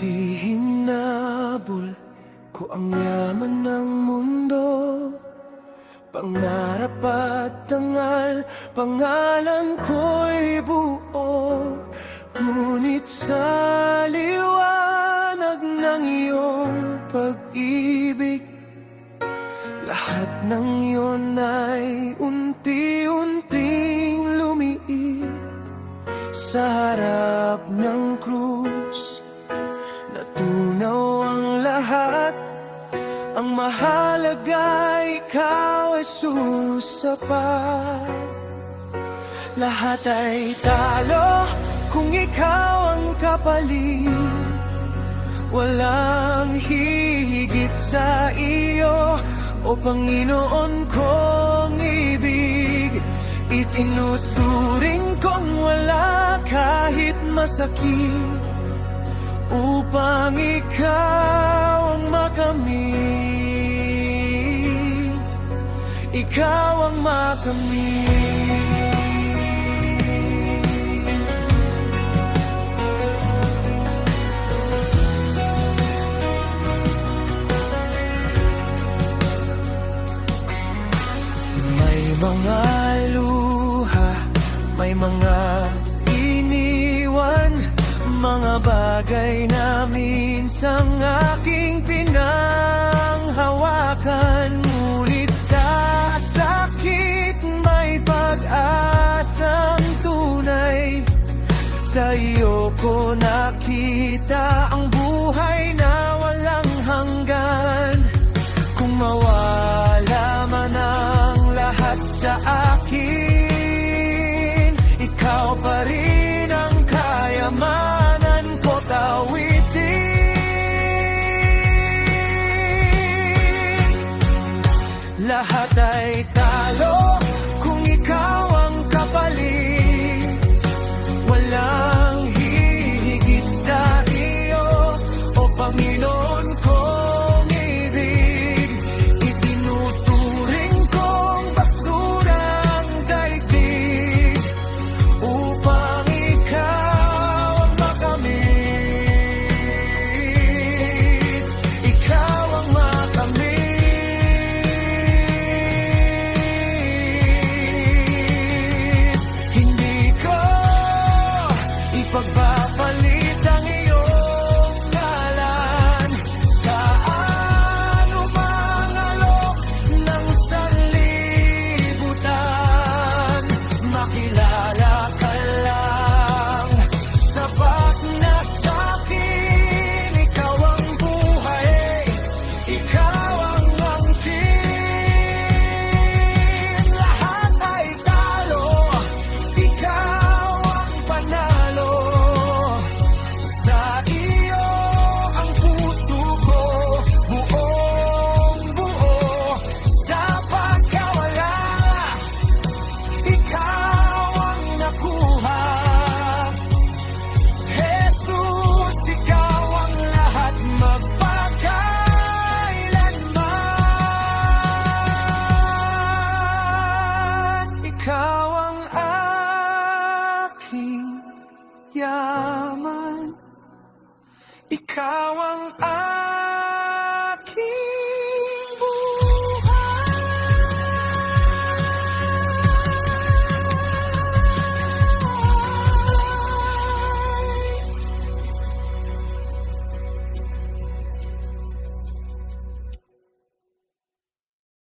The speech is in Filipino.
Di hinabol ko ang yaman ng mundo, pangarap at dangal, pangalan ko'y buo. Ngunit sa liwanag ng iyong pag-ibig, lahat ng iyon ay unti-unting lumiit. Sa harap ng krus, natunaw ang lahat. Ang mahalaga, ikaw ay susapat. Lahat ay talo kung ikaw ang kapalit. Walang hihigit sa iyo, o Panginoon kong ibig. Itinuturing kong wala kahit masakit, upang ikaw ang makamit. Ikaw ang makamit. May mga luha, may mga iniwan, mga bagay na minsang aking pinanghawakan. Ngunit sa sakit may pag-asang tunay. Sa iyo ko nakita ang buhay na walang hanggan. Kung mawala man ang lahat sa akin, ikaw pa rin ang kayamanan ko tawitin. Lahat ay talo kung ikaw ang kapalit. Walang hihigit sa iyo, o Panginoon kong ibig. Itinuturing kong basura ang daigdig, upang ikaw ang makamit. Ikaw ang makamit. Hindi ko ipagpapalit ang iyong ngalan sa anumang alok ng sanlibutan. Makilala ka lang, sapat na sa'kin. Ikaw ang buhay, ikaw ang angkin. Lahat ay talo, ikaw ang panalo. Sa iyo ang puso ko buong buo. Sa pagkawala, ikaw ang nakuha. Jesus, ikaw ang lahat magpakailanman. Ikaw ang aking yaman. Ikaw ang